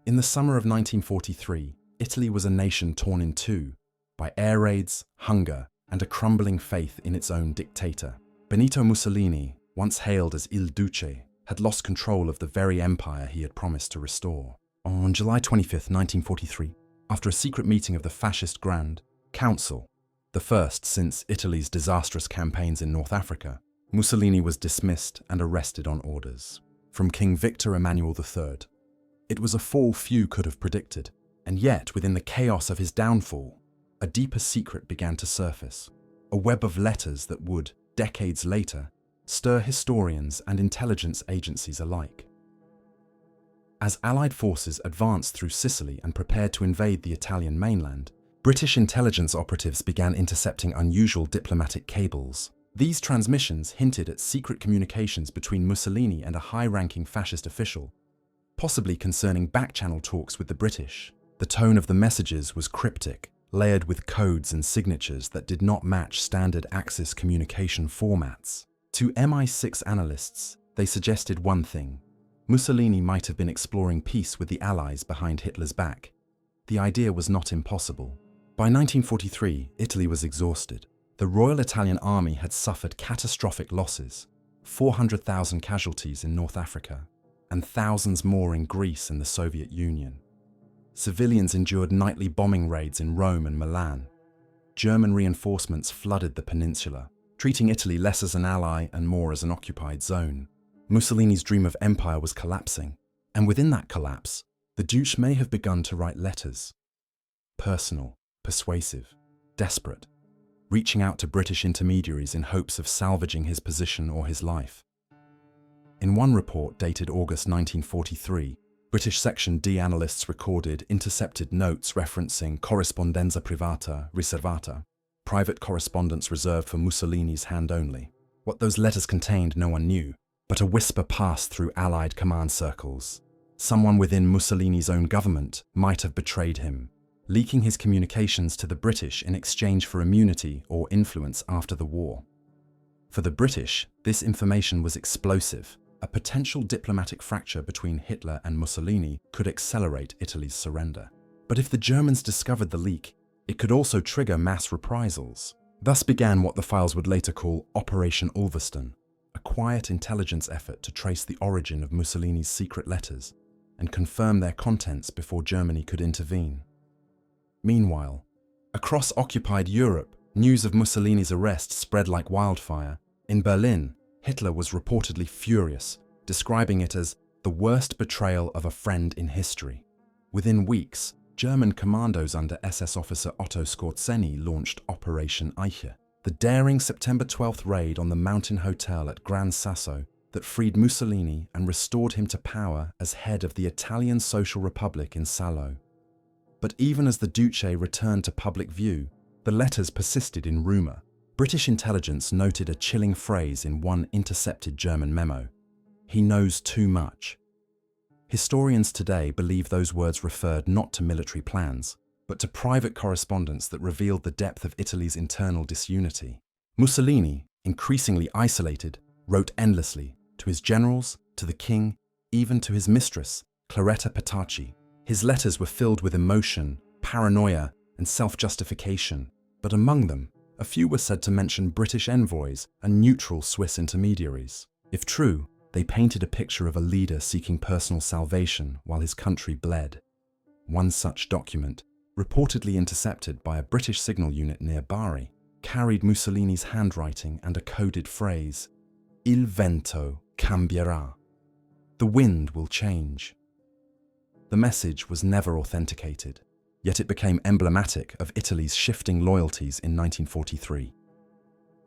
In the summer of 1943, Italy was a nation torn in two by air raids, hunger, and a crumbling faith in its own dictator. Benito Mussolini, once hailed as Il Duce, had lost control of the very empire he had promised to restore. On July 25, 1943, after a secret meeting of the fascist Grand Council, the first since Italy's disastrous campaigns in North Africa, Mussolini was dismissed and arrested on orders from King Victor Emmanuel III. It was a fall few could have predicted, and yet within the chaos of his downfall, a deeper secret began to surface, a web of letters that would, decades later, stir historians and intelligence agencies alike. As Allied forces advanced through Sicily and prepared to invade the Italian mainland, British intelligence operatives began intercepting unusual diplomatic cables. These transmissions hinted at secret communications between Mussolini and a high-ranking fascist official, possibly concerning back-channel talks with the British. The tone of the messages was cryptic, layered with codes and signatures that did not match standard Axis communication formats. To MI6 analysts, they suggested one thing: Mussolini might have been exploring peace with the Allies behind Hitler's back. The idea was not impossible. By 1943, Italy was exhausted. The Royal Italian Army had suffered catastrophic losses, 400,000 casualties in North Africa, and thousands more in Greece and the Soviet Union. Civilians endured nightly bombing raids in Rome and Milan. German reinforcements flooded the peninsula, treating Italy less as an ally and more as an occupied zone. Mussolini's dream of empire was collapsing, and within that collapse, the Duce may have begun to write letters. Personal, persuasive, desperate, reaching out to British intermediaries in hopes of salvaging his position or his life. In one report dated August 1943, British Section D analysts recorded intercepted notes referencing corrispondenza privata riservata, private correspondence reserved for Mussolini's hand only. What those letters contained no one knew, but a whisper passed through Allied command circles. Someone within Mussolini's own government might have betrayed him, leaking his communications to the British in exchange for immunity or influence after the war. For the British, this information was explosive. A potential diplomatic fracture between Hitler and Mussolini could accelerate Italy's surrender. But if the Germans discovered the leak, it could also trigger mass reprisals. Thus began what the files would later call Operation Ulverston, a quiet intelligence effort to trace the origin of Mussolini's secret letters and confirm their contents before Germany could intervene. Meanwhile, across occupied Europe, news of Mussolini's arrest spread like wildfire. In Berlin, Hitler was reportedly furious, describing it as the worst betrayal of a friend in history. Within weeks, German commandos under SS officer Otto Skorzeny launched Operation Eiche, the daring September 12th raid on the mountain hotel at Gran Sasso that freed Mussolini and restored him to power as head of the Italian Social Republic in Salo. But even as the Duce returned to public view, the letters persisted in rumor. British intelligence noted a chilling phrase in one intercepted German memo: "He knows too much." Historians today believe those words referred not to military plans, but to private correspondence that revealed the depth of Italy's internal disunity. Mussolini, increasingly isolated, wrote endlessly to his generals, to the king, even to his mistress, Claretta Petacci. His letters were filled with emotion, paranoia, and self-justification, but among them, a few were said to mention British envoys and neutral Swiss intermediaries. If true, they painted a picture of a leader seeking personal salvation while his country bled. One such document, reportedly intercepted by a British signal unit near Bari, carried Mussolini's handwriting and a coded phrase: "Il vento cambierà." The wind will change. The message was never authenticated, yet it became emblematic of Italy's shifting loyalties in 1943.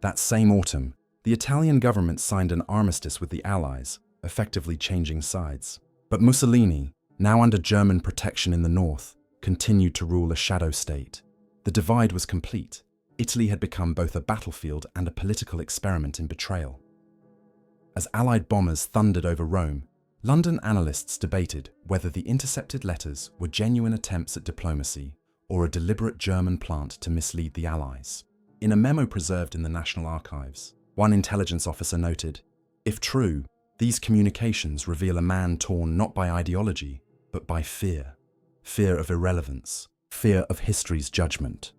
That same autumn, the Italian government signed an armistice with the Allies, effectively changing sides. But Mussolini, now under German protection in the north, continued to rule a shadow state. The divide was complete. Italy had become both a battlefield and a political experiment in betrayal. As Allied bombers thundered over Rome, London analysts debated whether the intercepted letters were genuine attempts at diplomacy or a deliberate German plant to mislead the Allies. In a memo preserved in the National Archives, one intelligence officer noted, "If true, these communications reveal a man torn not by ideology, but but by fear. Fear of irrelevance, fear of history's judgment.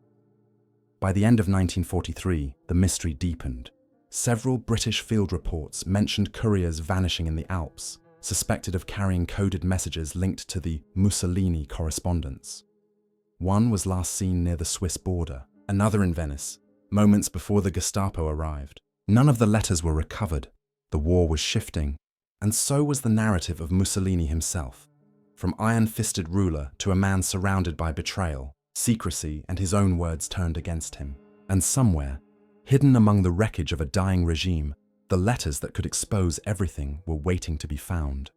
By the end of 1943, the mystery deepened. Several British field reports mentioned couriers vanishing in the Alps, suspected of carrying coded messages linked to the Mussolini correspondence. One was last seen near the Swiss border, another in Venice, moments before the Gestapo arrived. None of the letters were recovered. The war was shifting, and so was the narrative of Mussolini himself. From iron-fisted ruler to a man surrounded by betrayal, secrecy and his own words turned against him. And somewhere, hidden among the wreckage of a dying regime, the letters that could expose everything were waiting to be found.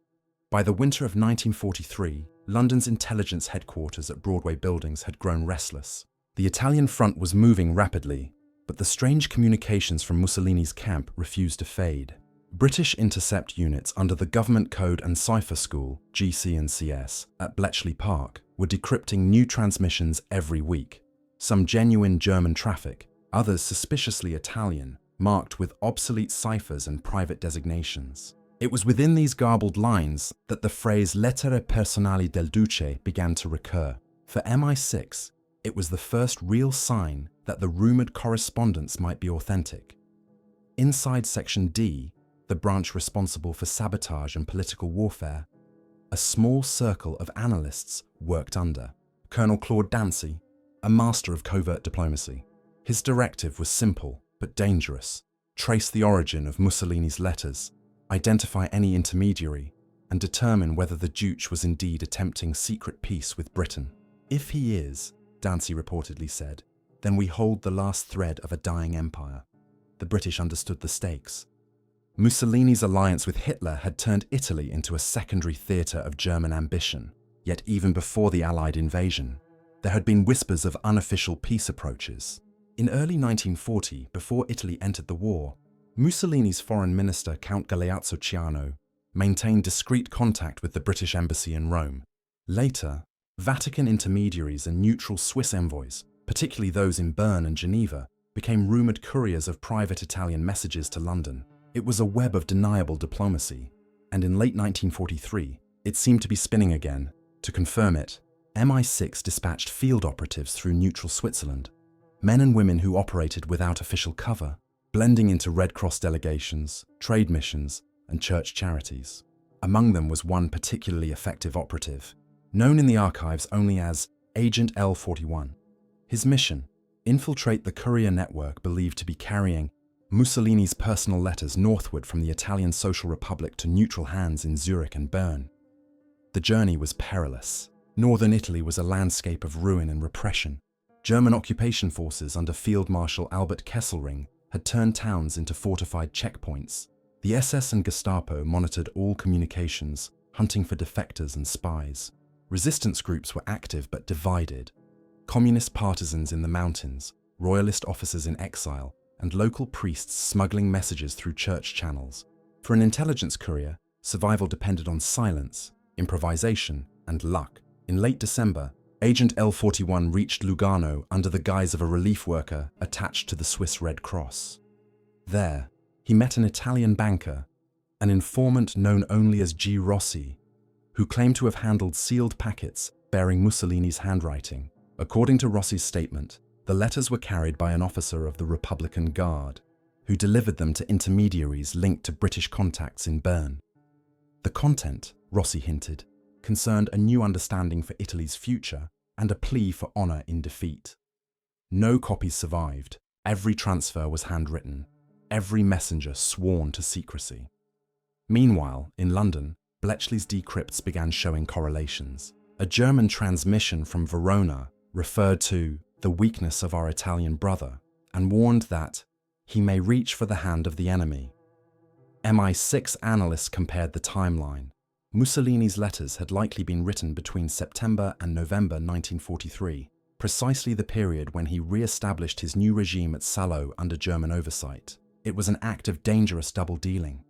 By the winter of 1943, London's intelligence headquarters at Broadway Buildings had grown restless. The Italian front was moving rapidly, but the strange communications from Mussolini's camp refused to fade. British intercept units under the Government Code and Cipher School, GC&CS, at Bletchley Park were decrypting new transmissions every week. Some genuine German traffic, others suspiciously Italian, marked with obsolete ciphers and private designations. It was within these garbled lines that the phrase lettere personali del Duce began to recur. For MI6, it was the first real sign that the rumoured correspondence might be authentic. Inside Section D, the branch responsible for sabotage and political warfare, a small circle of analysts worked under Colonel Claude Dancy, a master of covert diplomacy. His directive was simple but dangerous: trace the origin of Mussolini's letters, identify any intermediary, and determine whether the Duce was indeed attempting secret peace with Britain. If he is, Dancy reportedly said, then we hold the last thread of a dying empire. The British understood the stakes. Mussolini's alliance with Hitler had turned Italy into a secondary theatre of German ambition. Yet even before the Allied invasion, there had been whispers of unofficial peace approaches. In early 1940, before Italy entered the war, Mussolini's foreign minister, Count Galeazzo Ciano, maintained discreet contact with the British embassy in Rome. Later, Vatican intermediaries and neutral Swiss envoys, particularly those in Bern and Geneva, became rumoured couriers of private Italian messages to London. It was a web of deniable diplomacy, and in late 1943, it seemed to be spinning again. To confirm it, MI6 dispatched field operatives through neutral Switzerland, men and women who operated without official cover, blending into Red Cross delegations, trade missions, and church charities. Among them was one particularly effective operative, known in the archives only as Agent L41. His mission: infiltrate the courier network believed to be carrying Mussolini's personal letters northward from the Italian Social Republic to neutral hands in Zurich and Bern. The journey was perilous. Northern Italy was a landscape of ruin and repression. German occupation forces under Field Marshal Albert Kesselring had turned towns into fortified checkpoints. The SS and Gestapo monitored all communications, hunting for defectors and spies. Resistance groups were active but divided. Communist partisans in the mountains, royalist officers in exile, and local priests smuggling messages through church channels. For an intelligence courier, survival depended on silence, improvisation, and luck. In late December, Agent L41 reached Lugano under the guise of a relief worker attached to the Swiss Red Cross. There, he met an Italian banker, an informant known only as G. Rossi, who claimed to have handled sealed packets bearing Mussolini's handwriting. According to Rossi's statement, the letters were carried by an officer of the Republican Guard, who delivered them to intermediaries linked to British contacts in Bern. The content, Rossi hinted, concerned a new understanding for Italy's future and a plea for honour in defeat. No copies survived. Every transfer was handwritten, every messenger sworn to secrecy. Meanwhile, in London, Bletchley's decrypts began showing correlations. A German transmission from Verona referred to the weakness of our Italian brother and warned that he may reach for the hand of the enemy. MI6 analysts compared the timeline. Mussolini's letters had likely been written between September and November 1943, precisely the period when he re-established his new regime at Salo under German oversight. It was an act of dangerous double-dealing.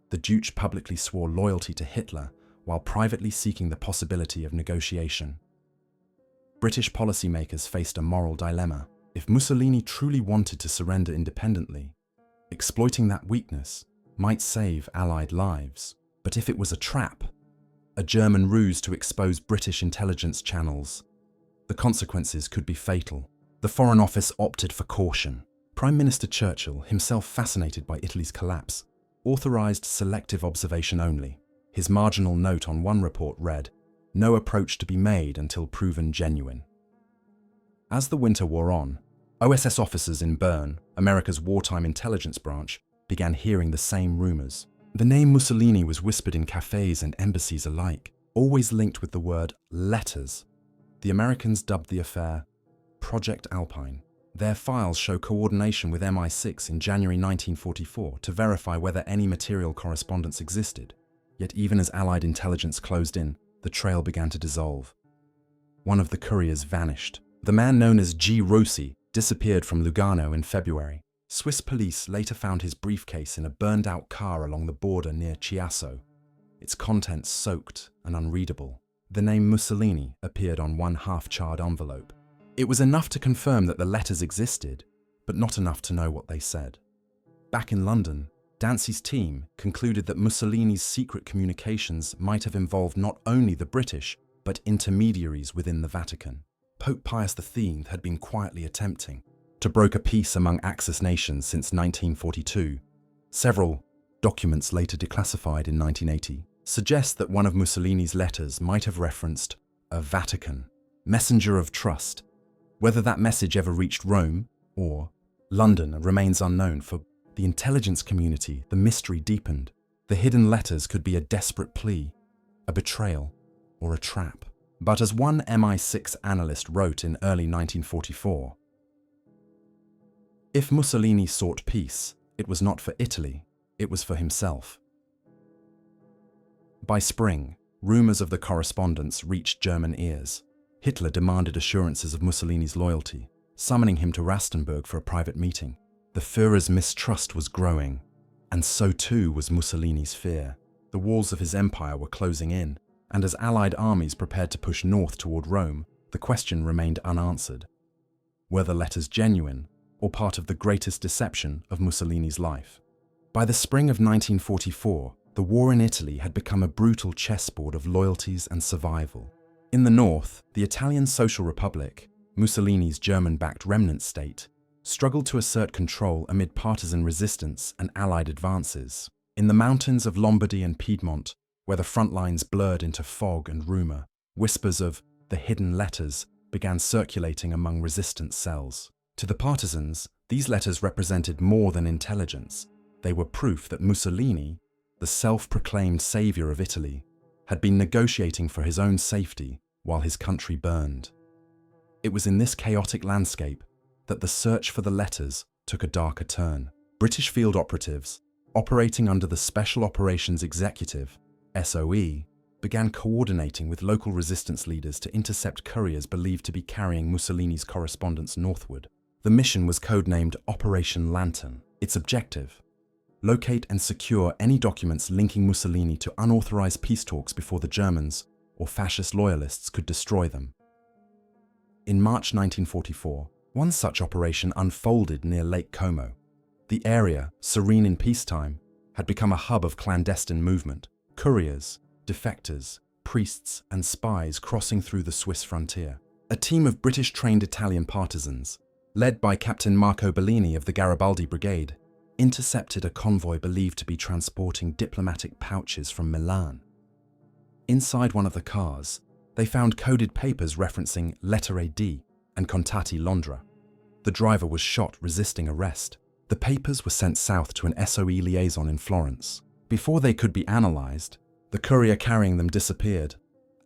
The Duce publicly swore loyalty to Hitler while privately seeking the possibility of negotiation. British policymakers faced a moral dilemma. If Mussolini truly wanted to surrender independently, exploiting that weakness might save Allied lives. But if it was a trap, a German ruse to expose British intelligence channels. The consequences could be fatal. The Foreign Office opted for caution. Prime Minister Churchill, himself fascinated by Italy's collapse, authorized selective observation only. His marginal note on one report read, "No approach to be made until proven genuine." As the winter wore on, OSS officers in Bern, America's wartime intelligence branch, began hearing the same rumors. The name Mussolini was whispered in cafes and embassies alike, always linked with the word letters. The Americans dubbed the affair Project Alpine. Their files show coordination with MI6 in January 1944 to verify whether any material correspondence existed. Yet even as Allied intelligence closed in, the trail began to dissolve. One of the couriers vanished. The man known as G. Rossi disappeared from Lugano in February. Swiss police later found his briefcase in a burned-out car along the border near Chiasso, its contents soaked and unreadable. The name Mussolini appeared on one half-charred envelope. It was enough to confirm that the letters existed, but not enough to know what they said. Back in London, Dancy's team concluded that Mussolini's secret communications might have involved not only the British, but intermediaries within the Vatican. Pope Pius X had been quietly attempting to broker peace among Axis nations since 1942. Several documents later declassified in 1980 suggest that one of Mussolini's letters might have referenced a Vatican messenger of trust. Whether that message ever reached Rome or London remains unknown. For the intelligence community, the mystery deepened. The hidden letters could be a desperate plea, a betrayal, or a trap. But as one MI6 analyst wrote in early 1944, if Mussolini sought peace, it was not for Italy, it was for himself. By spring, rumors of the correspondence reached German ears. Hitler demanded assurances of Mussolini's loyalty, summoning him to Rastenburg for a private meeting. The Führer's mistrust was growing, and so too was Mussolini's fear. The walls of his empire were closing in, and as Allied armies prepared to push north toward Rome, the question remained unanswered. Were the letters genuine, or part of the greatest deception of Mussolini's life? By the spring of 1944, the war in Italy had become a brutal chessboard of loyalties and survival. In the north, the Italian Social Republic, Mussolini's German-backed remnant state, struggled to assert control amid partisan resistance and Allied advances. In the mountains of Lombardy and Piedmont, where the front lines blurred into fog and rumor, whispers of the hidden letters began circulating among resistance cells. To the partisans, these letters represented more than intelligence. They were proof that Mussolini, the self-proclaimed savior of Italy, had been negotiating for his own safety while his country burned. It was in this chaotic landscape that the search for the letters took a darker turn. British field operatives, operating under the Special Operations Executive, SOE, began coordinating with local resistance leaders to intercept couriers believed to be carrying Mussolini's correspondence northward. The mission was codenamed Operation Lantern. Its objective: locate and secure any documents linking Mussolini to unauthorized peace talks before the Germans or fascist loyalists could destroy them. In March 1944, one such operation unfolded near Lake Como. The area, serene in peacetime, had become a hub of clandestine movement. Couriers, defectors, priests, and spies crossing through the Swiss frontier. A team of British-trained Italian partisans, led by Captain Marco Bellini of the Garibaldi Brigade, intercepted a convoy believed to be transporting diplomatic pouches from Milan. Inside one of the cars, they found coded papers referencing Lettere D and Contatti Londra. The driver was shot resisting arrest. The papers were sent south to an SOE liaison in Florence. Before they could be analyzed, the courier carrying them disappeared,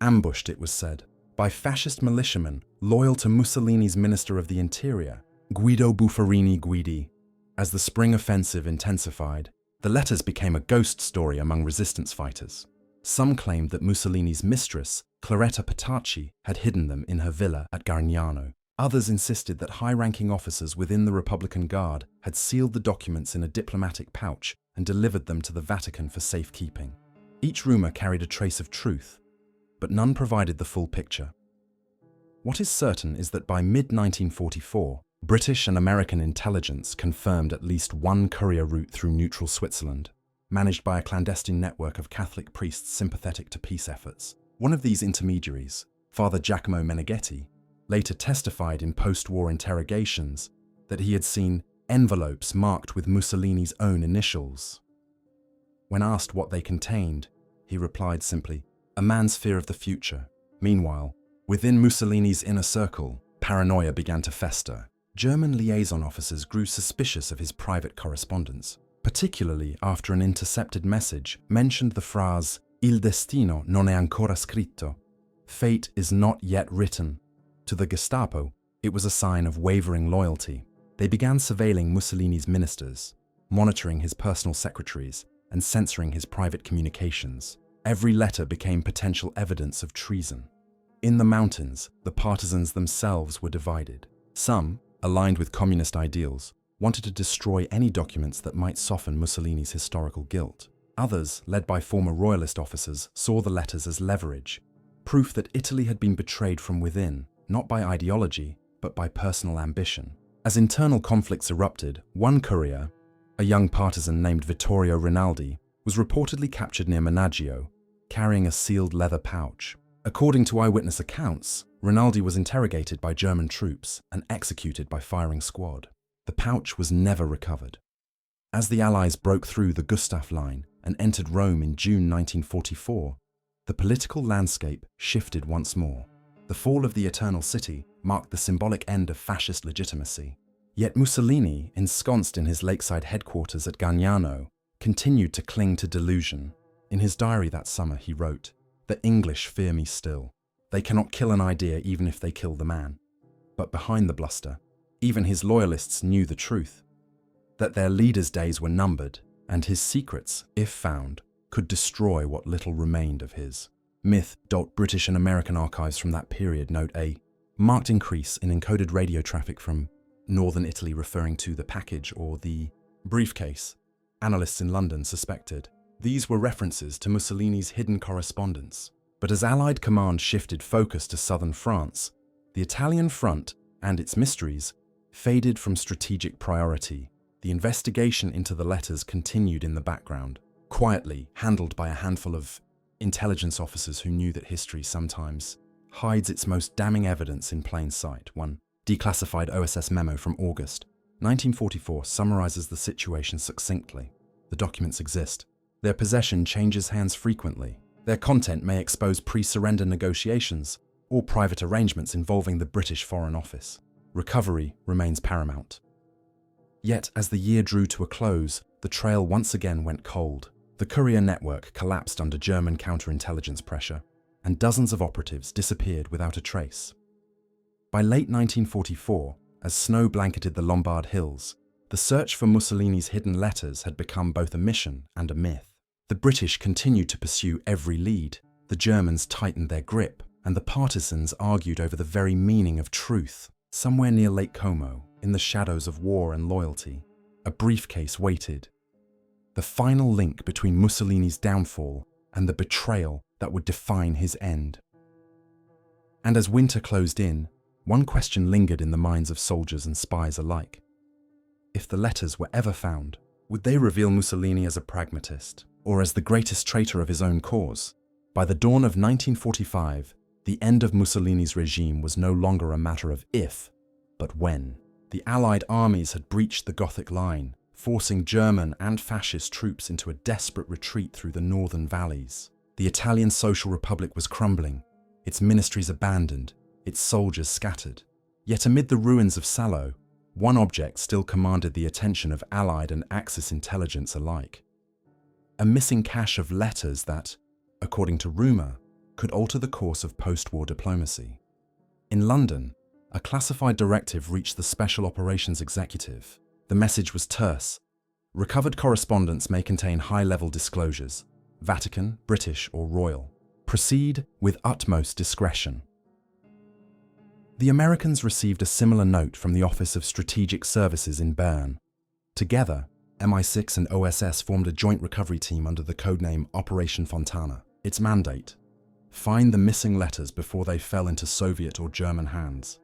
ambushed, it was said, by fascist militiamen loyal to Mussolini's Minister of the Interior, Guido Buffarini Guidi. As the spring offensive intensified, the letters became a ghost story among resistance fighters. Some claimed that Mussolini's mistress, Claretta Petacci, had hidden them in her villa at Garignano. Others insisted that high-ranking officers within the Republican Guard had sealed the documents in a diplomatic pouch and delivered them to the Vatican for safekeeping. Each rumor carried a trace of truth, but none provided the full picture. What is certain is that by mid-1944, British and American intelligence confirmed at least one courier route through neutral Switzerland. managed by a clandestine network of Catholic priests sympathetic to peace efforts. One of these intermediaries, Father Giacomo Meneghetti, later testified in post-war interrogations that he had seen envelopes marked with Mussolini's own initials. When asked what they contained, he replied simply, "A man's fear of the future." Meanwhile, within Mussolini's inner circle, paranoia began to fester. German liaison officers grew suspicious of his private correspondence, particularly after an intercepted message mentioned the phrase "Il destino non è ancora scritto," fate is not yet written. To the Gestapo, it was a sign of wavering loyalty. They began surveilling Mussolini's ministers, monitoring his personal secretaries, and censoring his private communications. Every letter became potential evidence of treason. In the mountains, the partisans themselves were divided. Some, aligned with communist ideals, wanted to destroy any documents that might soften Mussolini's historical guilt. Others, led by former royalist officers, saw the letters as leverage, proof that Italy had been betrayed from within, not by ideology, but by personal ambition. As internal conflicts erupted, one courier, a young partisan named Vittorio Rinaldi, was reportedly captured near Menaggio, carrying a sealed leather pouch. According to eyewitness accounts, Rinaldi was interrogated by German troops and executed by firing squad. The pouch was never recovered. As the Allies broke through the Gustav Line and entered Rome in June 1944, the political landscape shifted once more. The fall of the Eternal City marked the symbolic end of fascist legitimacy. Yet Mussolini, ensconced in his lakeside headquarters at Gagnano, continued to cling to delusion. In his diary that summer, he wrote, "The English fear me still. They cannot kill an idea even if they kill the man." But behind the bluster, even his loyalists knew the truth, that their leader's days were numbered, and his secrets, if found, could destroy what little remained of his. Myth. British and American archives from that period note a marked increase in encoded radio traffic from northern Italy, referring to the package or the briefcase. Analysts in London suspected these were references to Mussolini's hidden correspondence. But as Allied command shifted focus to southern France, the Italian front and its mysteries faded from strategic priority. The investigation into the letters continued in the background, quietly handled by a handful of intelligence officers who knew that history sometimes hides its most damning evidence in plain sight. One declassified OSS memo from August 1944 summarizes the situation succinctly. The documents exist. Their possession changes hands frequently. Their content may expose pre-surrender negotiations or private arrangements involving the British Foreign Office. Recovery remains paramount. Yet, as the year drew to a close, the trail once again went cold. The courier network collapsed under German counterintelligence pressure, and dozens of operatives disappeared without a trace. By late 1944, as snow blanketed the Lombard hills, the search for Mussolini's hidden letters had become both a mission and a myth. The British continued to pursue every lead, the Germans tightened their grip, and the partisans argued over the very meaning of truth. Somewhere near Lake Como, in the shadows of war and loyalty, a briefcase waited. The final link between Mussolini's downfall and the betrayal that would define his end. And as winter closed in, one question lingered in the minds of soldiers and spies alike. If the letters were ever found, would they reveal Mussolini as a pragmatist, or as the greatest traitor of his own cause? By the dawn of 1945, the end of Mussolini's regime was no longer a matter of if, but when. The Allied armies had breached the Gothic line, forcing German and fascist troops into a desperate retreat through the northern valleys. The Italian Social Republic was crumbling, its ministries abandoned, its soldiers scattered. Yet amid the ruins of Salo, one object still commanded the attention of Allied and Axis intelligence alike. A missing cache of letters that, according to rumour, could alter the course of post-war diplomacy. In London, a classified directive reached the Special Operations Executive. The message was terse. Recovered correspondence may contain high-level disclosures, Vatican, British, or Royal. Proceed with utmost discretion. The Americans received a similar note from the Office of Strategic Services in Bern. Together, MI6 and OSS formed a joint recovery team under the codename Operation Fontana. Its mandate: find the missing letters before they fell into Soviet or German hands.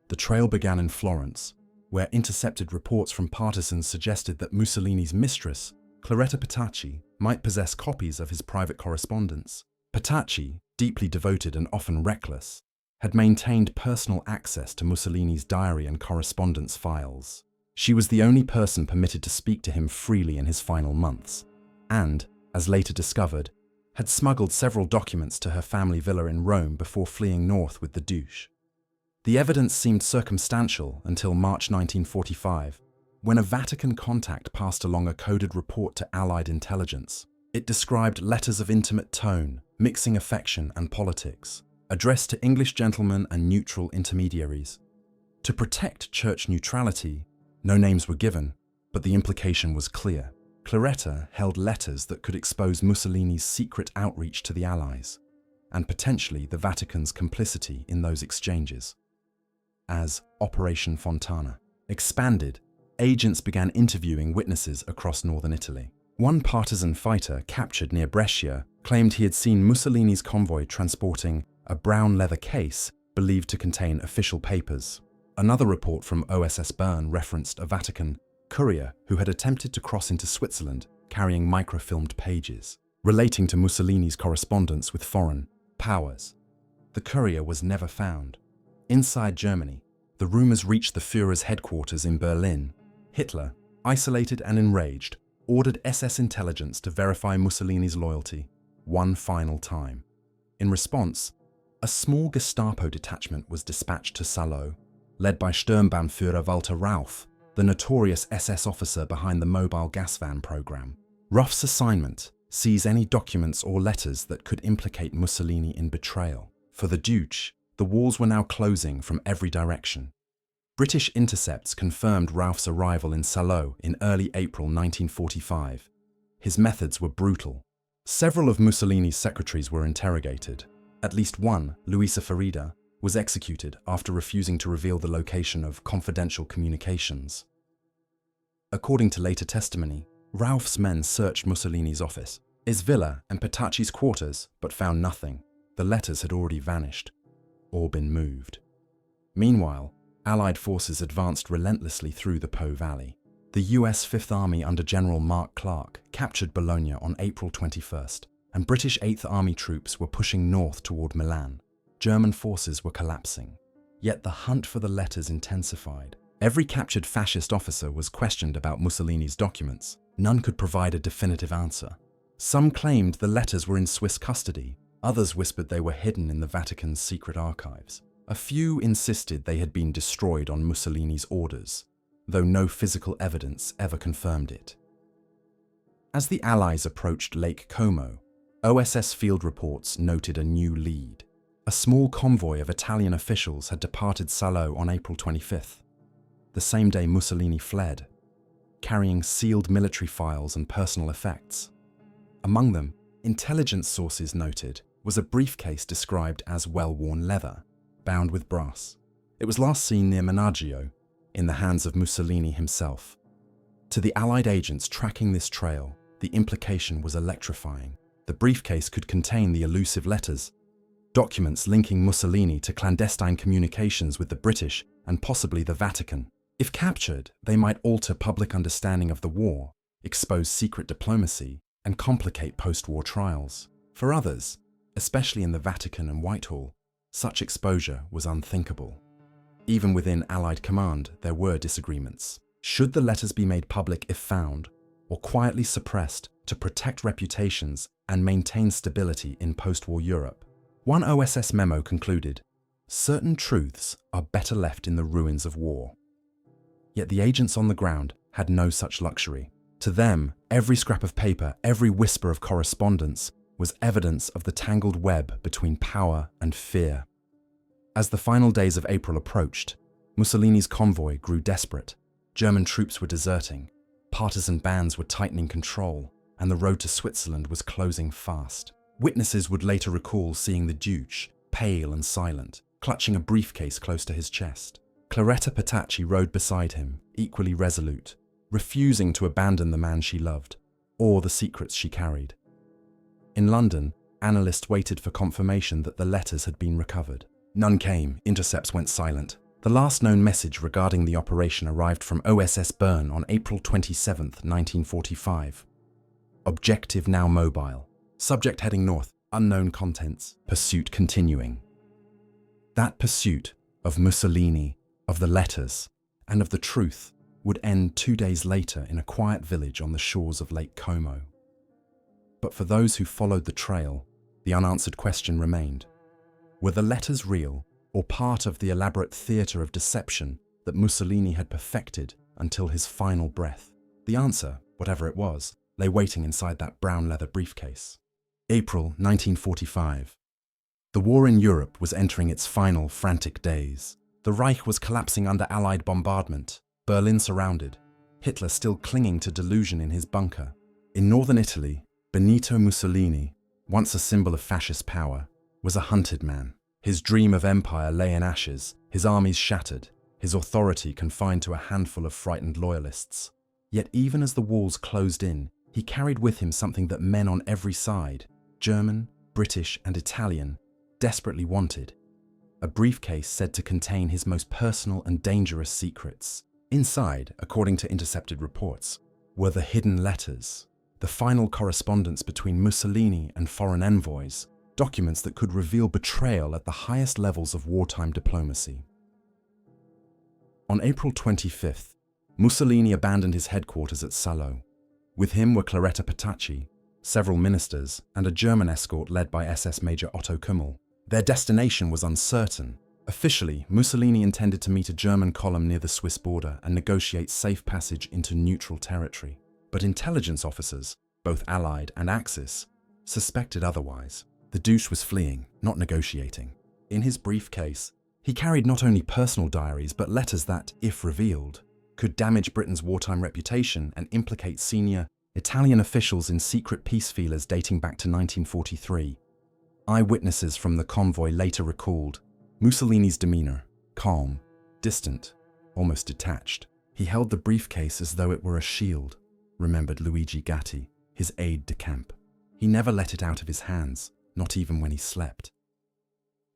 The trail began in Florence, where intercepted reports from partisans suggested that Mussolini's mistress Cloretta Petacci might possess copies of his private correspondence. Petacci, deeply devoted and often reckless, had maintained personal access to Mussolini's diary and correspondence files. She was the only person permitted to speak to him freely in his final months, and, as later discovered, had smuggled several documents to her family villa in Rome before fleeing north with the Duce. The evidence seemed circumstantial until March 1945, when a Vatican contact passed along a coded report to Allied intelligence. It described letters of intimate tone, mixing affection and politics, addressed to English gentlemen and neutral intermediaries. To protect church neutrality, no names were given, but the implication was clear. Cloretta held letters that could expose Mussolini's secret outreach to the Allies, and potentially the Vatican's complicity in those exchanges. As Operation Fontana expanded, agents began interviewing witnesses across northern Italy. One partisan fighter captured near Brescia claimed he had seen Mussolini's convoy transporting a brown leather case believed to contain official papers. Another report from OSS Bern referenced a Vatican courier who had attempted to cross into Switzerland carrying microfilmed pages relating to Mussolini's correspondence with foreign powers. The courier was never found. Inside Germany, the rumors reached the Führer's headquarters in Berlin. Hitler, isolated and enraged, ordered SS intelligence to verify Mussolini's loyalty one final time. In response, a small Gestapo detachment was dispatched to Salo, led by Sturmbannführer Walter Rauff, the notorious SS officer behind the mobile gas van program. Rauff's assignment: seize any documents or letters that could implicate Mussolini in betrayal. For the Duce, the walls were now closing from every direction. British intercepts confirmed Rauff's arrival in Salo in early April 1945. His methods were brutal. Several of Mussolini's secretaries were interrogated. At least one, Luisa Farida, was executed after refusing to reveal the location of confidential communications. According to later testimony, Rauff's men searched Mussolini's office, his villa and Petacci's quarters, but found nothing. The letters had already vanished, or been moved. Meanwhile, Allied forces advanced relentlessly through the Po Valley. The US Fifth Army under General Mark Clark captured Bologna on April 21st, and British Eighth Army troops were pushing north toward Milan. German forces were collapsing. Yet the hunt for the letters intensified. Every captured fascist officer was questioned about Mussolini's documents. None could provide a definitive answer. Some claimed the letters were in Swiss custody. Others whispered they were hidden in the Vatican's secret archives. A few insisted they had been destroyed on Mussolini's orders, though no physical evidence ever confirmed it. As the Allies approached Lake Como, OSS field reports noted a new lead. A small convoy of Italian officials had departed Salo on April 25th, the same day Mussolini fled, carrying sealed military files and personal effects. Among them, intelligence sources noted, was a briefcase described as well-worn leather, bound with brass. It was last seen near Menaggio, in the hands of Mussolini himself. To the Allied agents tracking this trail, the implication was electrifying. The briefcase could contain the elusive letters, documents linking Mussolini to clandestine communications with the British and possibly the Vatican. If captured, they might alter public understanding of the war, expose secret diplomacy, and complicate post-war trials. For others, especially in the Vatican and Whitehall, such exposure was unthinkable. Even within Allied command, there were disagreements. Should the letters be made public if found, or quietly suppressed to protect reputations and maintain stability in post-war Europe? One OSS memo concluded, "Certain truths are better left in the ruins of war." Yet the agents on the ground had no such luxury. To them, every scrap of paper, every whisper of correspondence was evidence of the tangled web between power and fear. As the final days of April approached, Mussolini's convoy grew desperate. German troops were deserting, partisan bands were tightening control, and the road to Switzerland was closing fast. Witnesses would later recall seeing the Duce, pale and silent, clutching a briefcase close to his chest. Cloretta Petacci rode beside him, equally resolute, refusing to abandon the man she loved, or the secrets she carried. In London, analysts waited for confirmation that the letters had been recovered. None came, intercepts went silent. The last known message regarding the operation arrived from OSS Bern on April 27, 1945. Objective now mobile. Subject heading north. Unknown contents. Pursuit continuing. That pursuit of Mussolini, of the letters, and of the truth would end 2 days later in a quiet village on the shores of Lake Como. But for those who followed the trail, the unanswered question remained. Were the letters real, or part of the elaborate theatre of deception that Mussolini had perfected until his final breath? The answer, whatever it was, lay waiting inside that brown leather briefcase. April 1945. The war in Europe was entering its final frantic days. The Reich was collapsing under Allied bombardment, Berlin surrounded, Hitler still clinging to delusion in his bunker. In northern Italy, Benito Mussolini, once a symbol of fascist power, was a hunted man. His dream of empire lay in ashes, his armies shattered, his authority confined to a handful of frightened loyalists. Yet even as the walls closed in, he carried with him something that men on every side, German, British, and Italian, desperately wanted. A briefcase said to contain his most personal and dangerous secrets. Inside, according to intercepted reports, were the hidden letters, the final correspondence between Mussolini and foreign envoys, documents that could reveal betrayal at the highest levels of wartime diplomacy. On April 25th, Mussolini abandoned his headquarters at Salo. With him were Cloretta Petacci, several ministers, and a German escort led by SS Major Otto Kümmel. Their destination was uncertain. Officially, Mussolini intended to meet a German column near the Swiss border and negotiate safe passage into neutral territory. But intelligence officers, both Allied and Axis, suspected otherwise. The douche was fleeing, not negotiating. In his briefcase, he carried not only personal diaries but letters that, if revealed, could damage Britain's wartime reputation and implicate senior Italian officials in secret peace feelers dating back to 1943. Eyewitnesses from the convoy later recalled Mussolini's demeanor, calm, distant, almost detached. He held the briefcase as though it were a shield, remembered Luigi Gatti, his aide-de-camp. He never let it out of his hands, not even when he slept.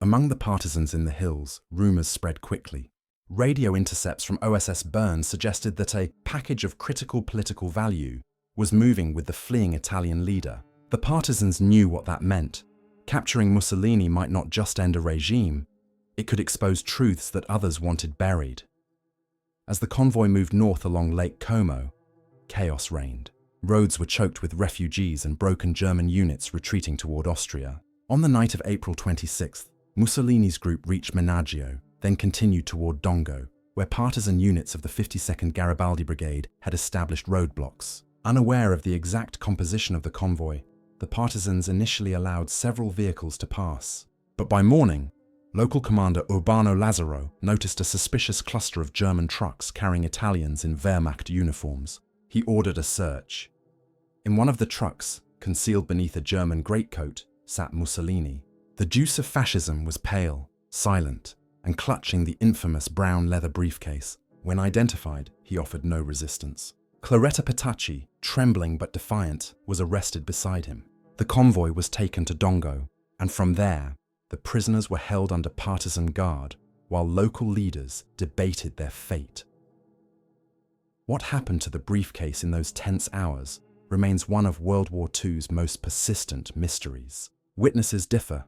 Among the partisans in the hills, rumors spread quickly. Radio intercepts from OSS Bern suggested that a package of critical political value was moving with the fleeing Italian leader. The partisans knew what that meant. Capturing Mussolini might not just end a regime, it could expose truths that others wanted buried. As the convoy moved north along Lake Como, chaos reigned. Roads were choked with refugees and broken German units retreating toward Austria. On the night of April 26th, Mussolini's group reached Menaggio, then continued toward Dongo, where partisan units of the 52nd Garibaldi Brigade had established roadblocks. Unaware of the exact composition of the convoy, the partisans initially allowed several vehicles to pass. But by morning, local commander Urbano Lazzaro noticed a suspicious cluster of German trucks carrying Italians in Wehrmacht uniforms. He ordered a search. In one of the trucks, concealed beneath a German greatcoat, sat Mussolini. The juice of fascism was pale, silent, and clutching the infamous brown leather briefcase. When identified, he offered no resistance. Cloretta Petacci, trembling but defiant, was arrested beside him. The convoy was taken to Dongo, and from there, the prisoners were held under partisan guard, while local leaders debated their fate. What happened to the briefcase in those tense hours remains one of World War II's most persistent mysteries. Witnesses differ.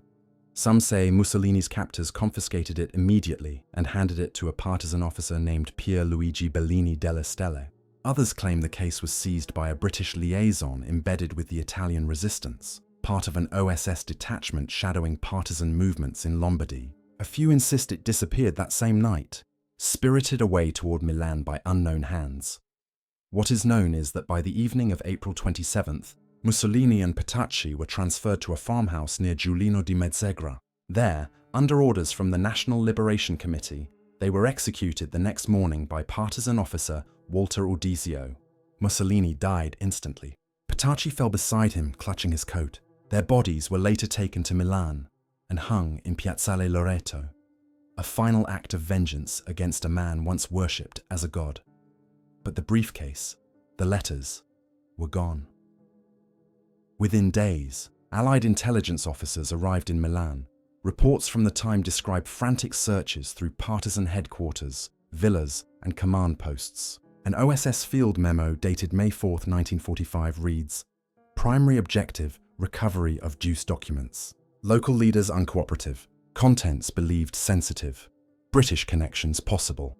Some say Mussolini's captors confiscated it immediately and handed it to a partisan officer named Pier Luigi Bellini delle Stelle. Others claim the case was seized by a British liaison embedded with the Italian resistance, part of an OSS detachment shadowing partisan movements in Lombardy. A few insist it disappeared that same night, spirited away toward Milan by unknown hands. What is known is that by the evening of April 27th, Mussolini and Petacci were transferred to a farmhouse near Giulino di Mezzegra. There, under orders from the National Liberation Committee, they were executed the next morning by partisan officer Walter Udizio. Mussolini died instantly. Petacci fell beside him, clutching his coat. Their bodies were later taken to Milan and hung in Piazzale Loreto, a final act of vengeance against a man once worshipped as a god. But the briefcase, the letters, were gone. Within days, Allied intelligence officers arrived in Milan. Reports from the time describe frantic searches through partisan headquarters, villas, and command posts. An OSS field memo dated May 4, 1945 reads, Primary objective, recovery of Deuce documents. Local leaders uncooperative. Contents believed sensitive. British connections possible.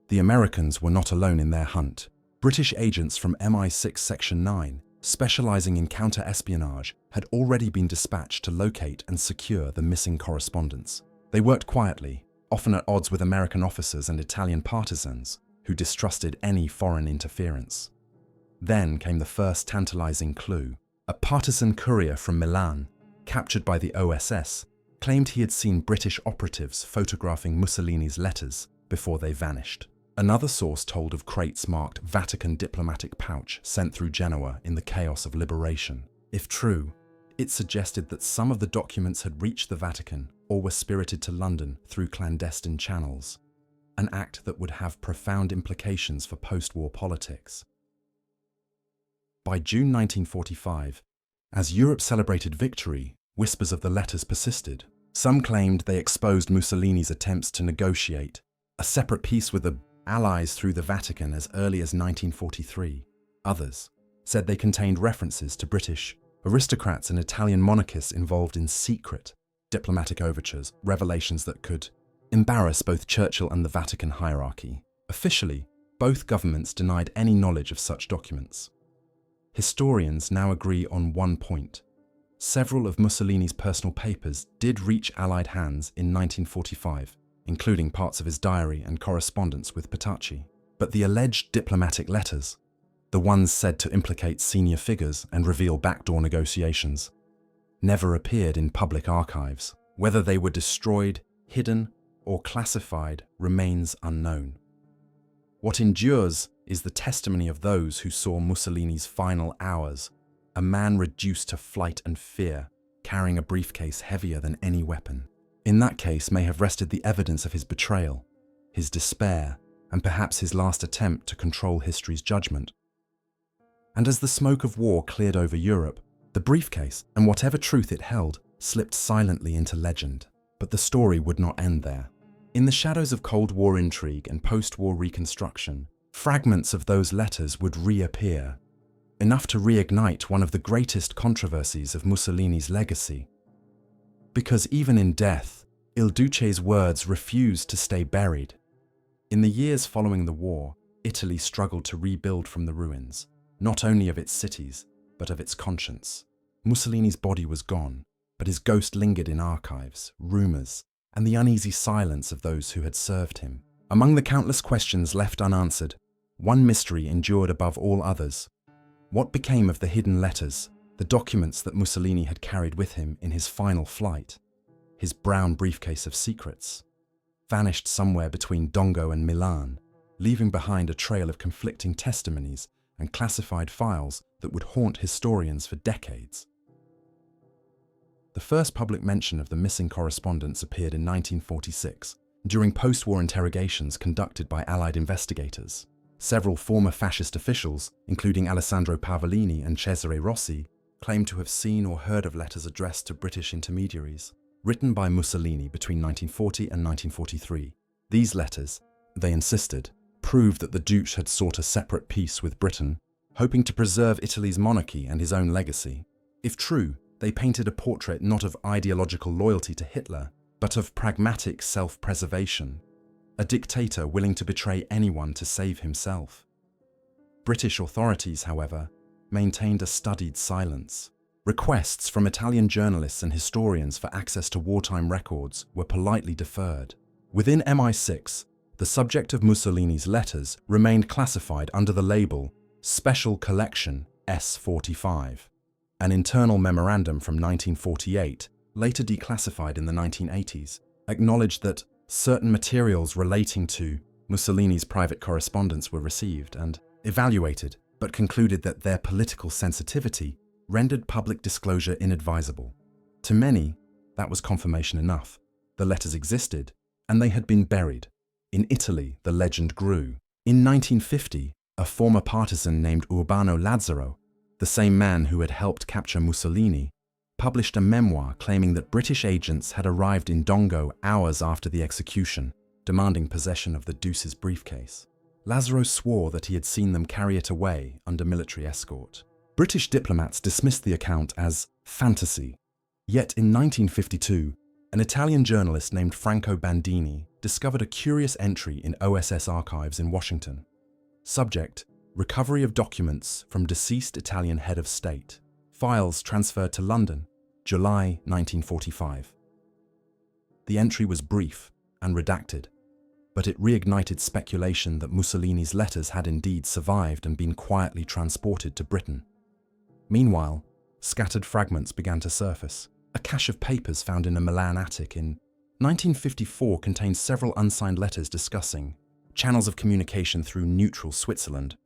The Americans were not alone in their hunt. British agents from MI6 Section 9, specializing in counter-espionage, had already been dispatched to locate and secure the missing correspondence. They worked quietly, often at odds with American officers and Italian partisans, who distrusted any foreign interference. Then came the first tantalizing clue. A partisan courier from Milan, captured by the OSS, claimed he had seen British operatives photographing Mussolini's letters before they vanished. Another source told of crates marked Vatican diplomatic pouch sent through Genoa in the chaos of liberation. If true, it suggested that some of the documents had reached the Vatican or were spirited to London through clandestine channels, an act that would have profound implications for post-war politics. By June 1945, as Europe celebrated victory, whispers of the letters persisted. Some claimed they exposed Mussolini's attempts to negotiate a separate peace with the Allies through the Vatican as early as 1943. Others said they contained references to British aristocrats and Italian monarchists involved in secret diplomatic overtures, revelations that could embarrass both Churchill and the Vatican hierarchy. Officially, both governments denied any knowledge of such documents. Historians now agree on one point. Several of Mussolini's personal papers did reach Allied hands in 1945, including parts of his diary and correspondence with Petacci. But the alleged diplomatic letters, the ones said to implicate senior figures and reveal backdoor negotiations, never appeared in public archives. Whether they were destroyed, hidden, or classified remains unknown. What endures is the testimony of those who saw Mussolini's final hours, a man reduced to flight and fear, carrying a briefcase heavier than any weapon. In that case may have rested the evidence of his betrayal, his despair, and perhaps his last attempt to control history's judgment. And as the smoke of war cleared over Europe, the briefcase, and whatever truth it held, slipped silently into legend. But the story would not end there. In the shadows of Cold War intrigue and post-war reconstruction, fragments of those letters would reappear, enough to reignite one of the greatest controversies of Mussolini's legacy. Because even in death, Il Duce's words refused to stay buried. In the years following the war, Italy struggled to rebuild from the ruins, not only of its cities, but of its conscience. Mussolini's body was gone, but his ghost lingered in archives, rumors, and the uneasy silence of those who had served him. Among the countless questions left unanswered, one mystery endured above all others. What became of the hidden letters, the documents that Mussolini had carried with him in his final flight? His brown briefcase of secrets vanished somewhere between Dongo and Milan, leaving behind a trail of conflicting testimonies and classified files that would haunt historians for decades. The first public mention of the missing correspondence appeared in 1946, during post-war interrogations conducted by Allied investigators. Several former fascist officials, including Alessandro Pavellini and Cesare Rossi, claimed to have seen or heard of letters addressed to British intermediaries, written by Mussolini between 1940 and 1943. These letters, they insisted, proved that the Duce had sought a separate peace with Britain, hoping to preserve Italy's monarchy and his own legacy. If true, they painted a portrait not of ideological loyalty to Hitler, but of pragmatic self-preservation, a dictator willing to betray anyone to save himself. British authorities, however, maintained a studied silence. Requests from Italian journalists and historians for access to wartime records were politely deferred. Within MI6, the subject of Mussolini's letters remained classified under the label Special Collection S45. An internal memorandum from 1948, later declassified in the 1980s, acknowledged that certain materials relating to Mussolini's private correspondence were received and evaluated, but concluded that their political sensitivity rendered public disclosure inadvisable. To many, that was confirmation enough. The letters existed, and they had been buried. In Italy, the legend grew. In 1950, a former partisan named Urbano Lazzaro, the same man who had helped capture Mussolini, published a memoir claiming that British agents had arrived in Dongo hours after the execution, demanding possession of the Duce's briefcase. Lazzaro swore that he had seen them carry it away under military escort. British diplomats dismissed the account as fantasy. Yet in 1952, an Italian journalist named Franco Bandini discovered a curious entry in OSS archives in Washington. Subject: recovery of documents from deceased Italian head of state. Files transferred to London, July 1945. The entry was brief and redacted, but it reignited speculation that Mussolini's letters had indeed survived and been quietly transported to Britain. Meanwhile, scattered fragments began to surface. A cache of papers found in a Milan attic in 1954 contained several unsigned letters discussing channels of communication through neutral Switzerland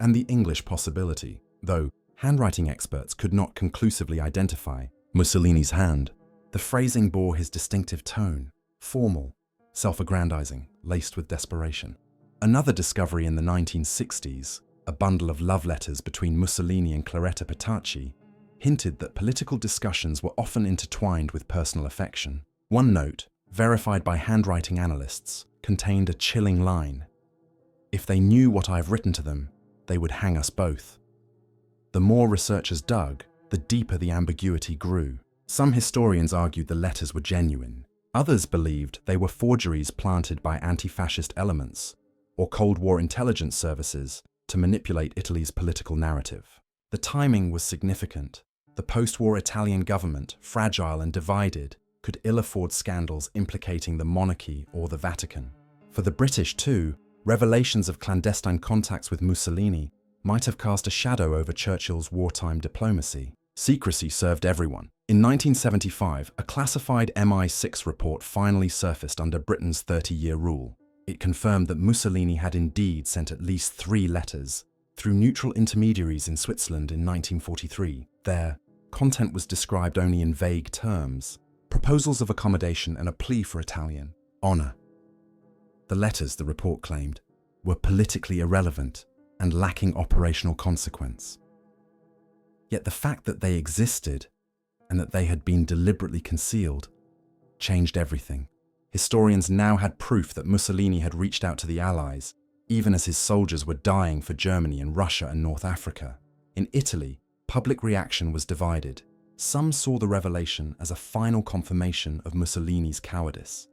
and the English possibility, though handwriting experts could not conclusively identify Mussolini's hand. The phrasing bore his distinctive tone, formal, self-aggrandizing, laced with desperation. Another discovery in the 1960s, a bundle of love letters between Mussolini and Claretta Petacci, hinted that political discussions were often intertwined with personal affection. One note, verified by handwriting analysts, contained a chilling line: "If they knew what I have written to them, they would hang us both." The more researchers dug, the deeper the ambiguity grew. Some historians argued the letters were genuine. Others believed they were forgeries planted by anti-fascist elements or Cold War intelligence services to manipulate Italy's political narrative. The timing was significant. The post-war Italian government, fragile and divided, could ill afford scandals implicating the monarchy or the Vatican. For the British, too, revelations of clandestine contacts with Mussolini might have cast a shadow over Churchill's wartime diplomacy. Secrecy served everyone. In 1975, a classified MI6 report finally surfaced under Britain's 30-year rule. It confirmed that Mussolini had indeed sent at least 3 letters through neutral intermediaries in Switzerland in 1943. Their content was described only in vague terms: proposals of accommodation and a plea for Italian honor. The letters, the report claimed, were politically irrelevant and lacking operational consequence. Yet the fact that they existed and that they had been deliberately concealed changed everything. Historians now had proof that Mussolini had reached out to the Allies, even as his soldiers were dying for Germany and Russia and North Africa. In Italy, public reaction was divided. Some saw the revelation as a final confirmation of Mussolini's cowardice,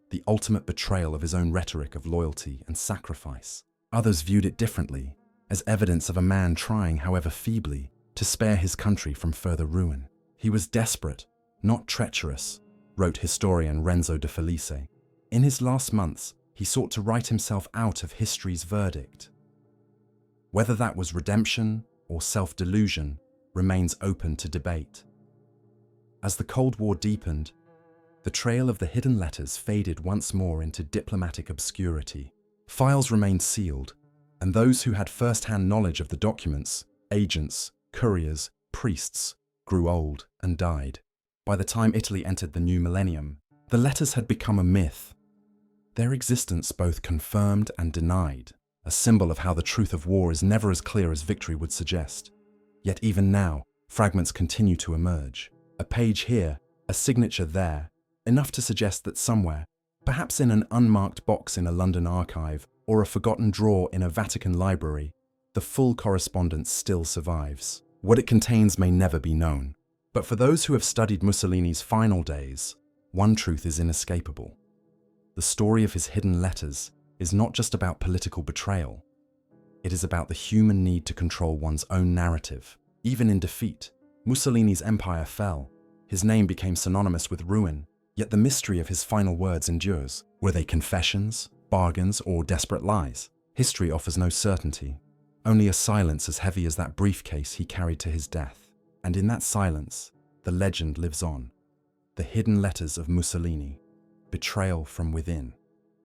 the ultimate betrayal of his own rhetoric of loyalty and sacrifice. Others viewed it differently, as evidence of a man trying, however feebly, to spare his country from further ruin. He was desperate, not treacherous, wrote historian Renzo de Felice. In his last months, he sought to write himself out of history's verdict. Whether that was redemption or self-delusion remains open to debate. As the Cold War deepened, the trail of the hidden letters faded once more into diplomatic obscurity. Files remained sealed, and those who had first-hand knowledge of the documents, agents, couriers, priests, grew old and died. By the time Italy entered the new millennium, the letters had become a myth. Their existence both confirmed and denied, a symbol of how the truth of war is never as clear as victory would suggest. Yet even now, fragments continue to emerge. A page here, a signature there, enough to suggest that somewhere, perhaps in an unmarked box in a London archive or a forgotten drawer in a Vatican library, the full correspondence still survives. What it contains may never be known. But for those who have studied Mussolini's final days, one truth is inescapable. The story of his hidden letters is not just about political betrayal. It is about the human need to control one's own narrative. Even in defeat, Mussolini's empire fell. His name became synonymous with ruin, yet the mystery of his final words endures. Were they confessions, bargains, or desperate lies? History offers no certainty. Only a silence as heavy as that briefcase he carried to his death. And in that silence, the legend lives on. The hidden letters of Mussolini. Betrayal from within.